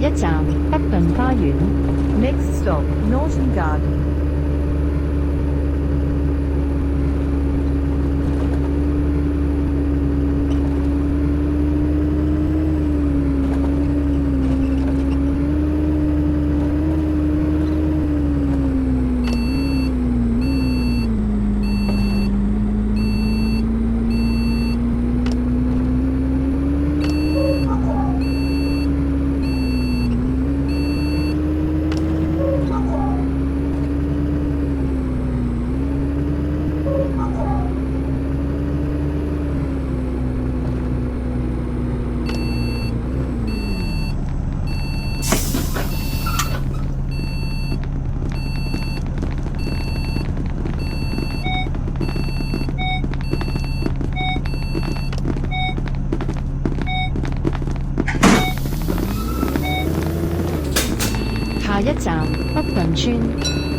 一站北頓花園。Next stop, Norton Garden.下一站北頓村。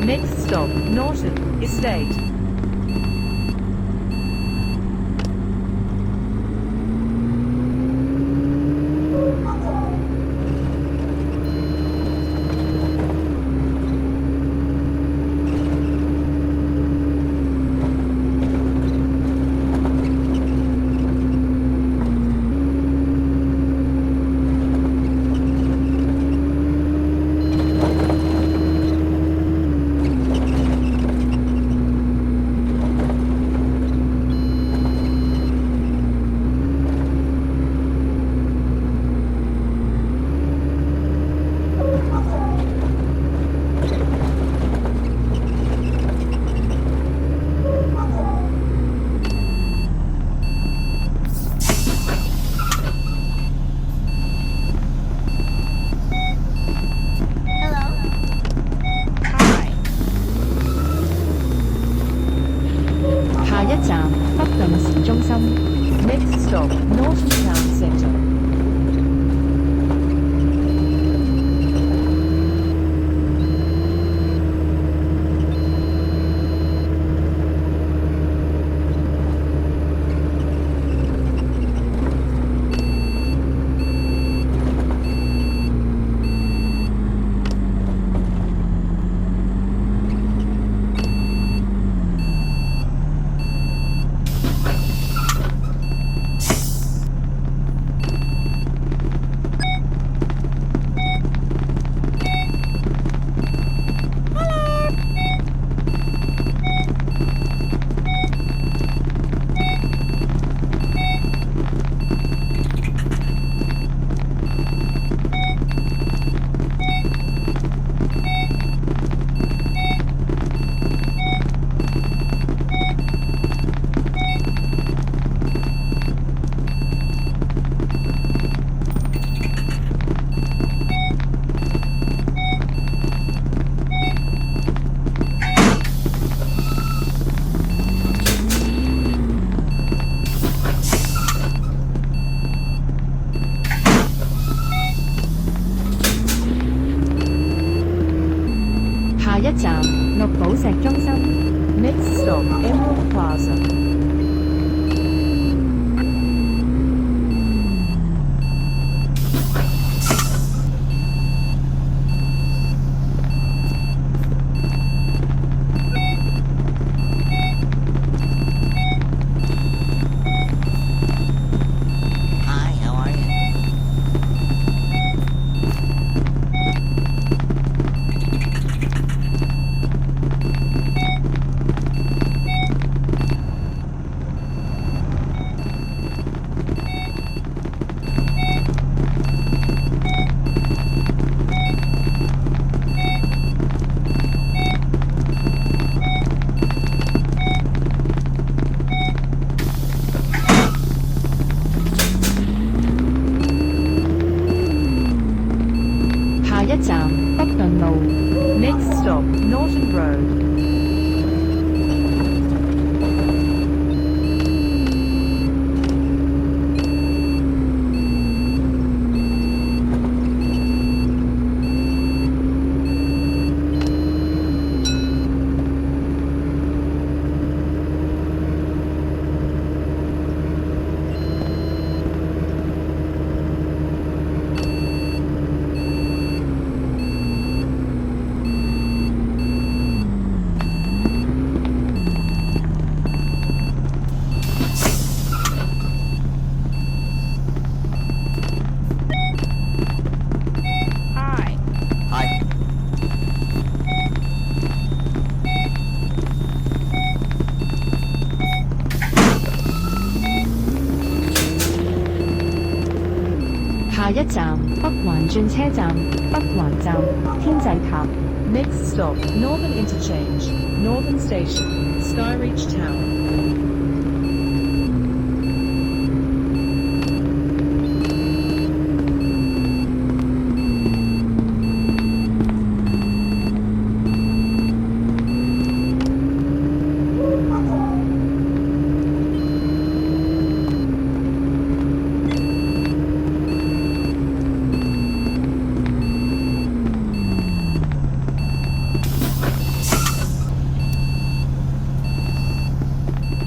Next stop, Norton Estate. Next stop, Norton Town Centre. 下一站北環轉車站，北環站天際塔。Next stop, Northern Interchange, Northern Station, Skyreach Tower.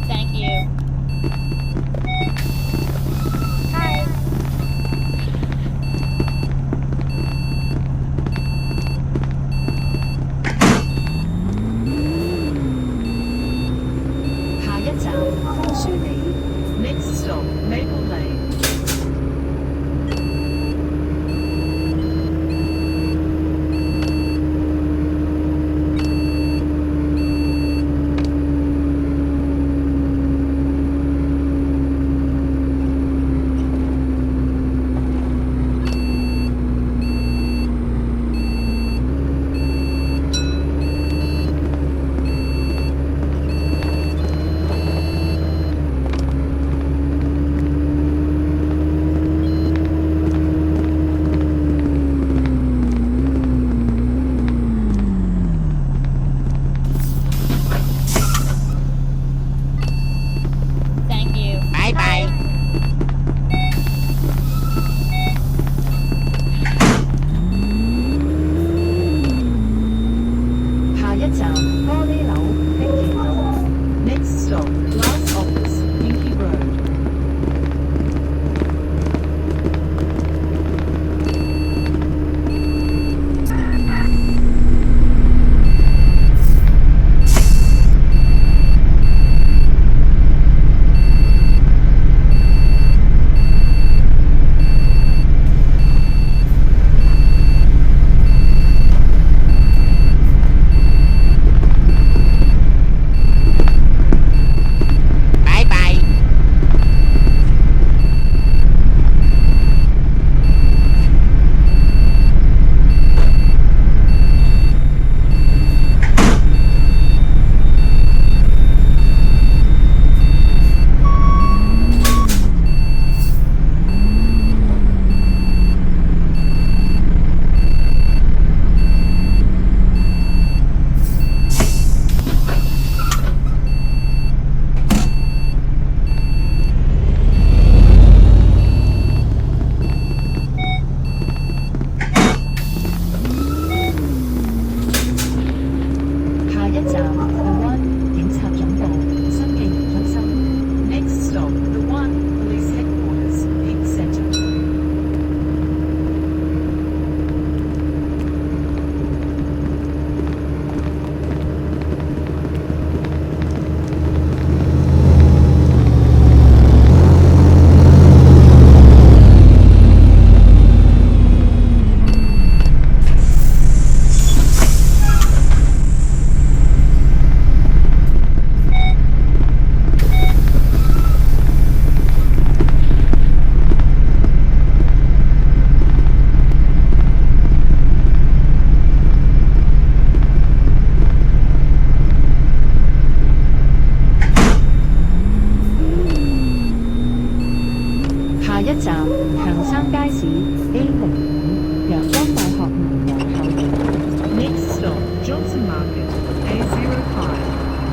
Thank you. Hi. 下一站楓樹里。Next stop, Maple Lane. 拜拜。下一站玻璃樓碧田路。Next stop, Glass Office, Pinky Road. 拜拜。下一站澳灣警察總部新技能中心。 Next stop, The One, Police Headquarters, Peak Center. 下一站強生街市 A05陽光大學門樓後園。 Next stop, Johnson Market, A05,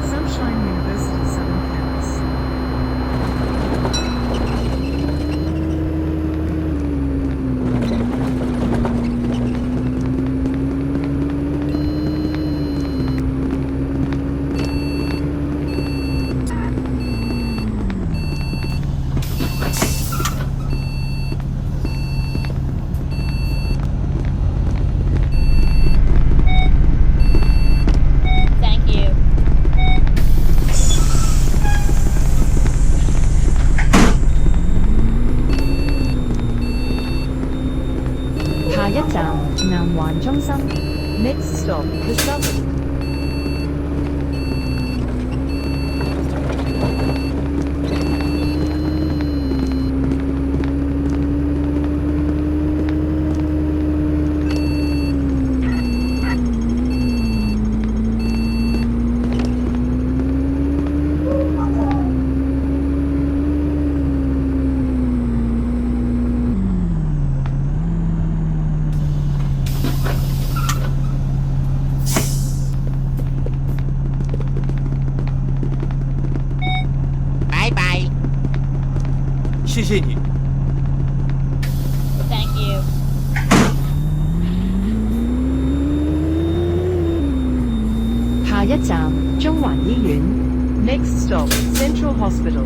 Sunshine University Southern Campus. 下一站南環中心。 Next stop, The Southern. 谢你。Thank you. 下一站中環醫院。 Next stop, Central Hospital.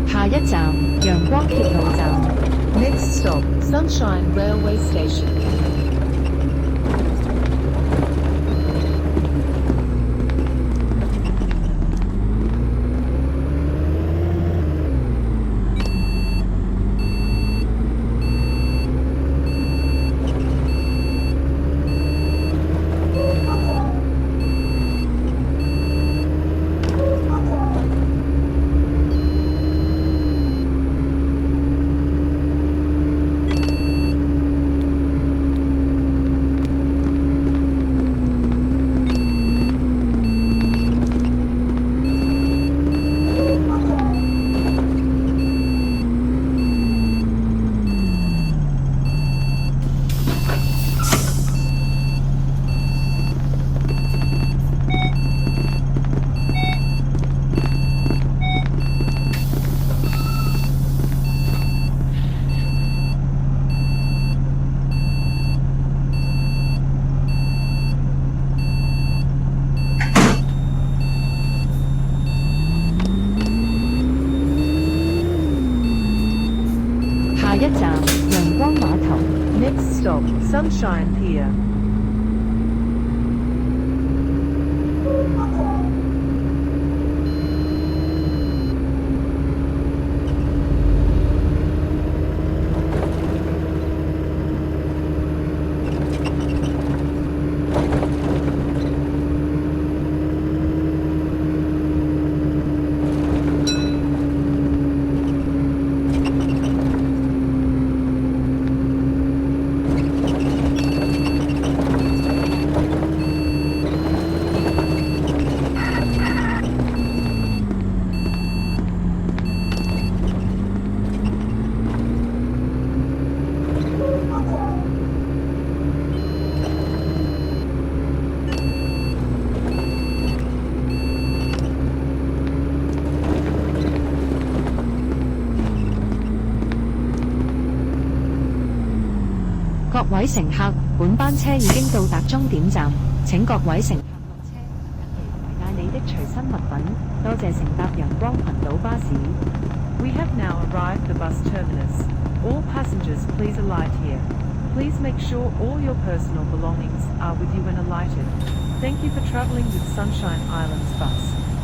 下一站陽光鐵路站。 Next stop, Sunshine Railway Station. 下一站陽光碼頭。 Next stop, Sunshine Pier. 各位乘客，本班車已經到達終點站，請各位乘客落車，緊記攜帶你的隨身物品。多謝乘搭陽光群島巴士。 We have now arrived at the bus terminus. All passengers, please alight here. Please make sure all your personal belongings are with you when alighted. Thank you for travelling with Sunshine Islands Bus.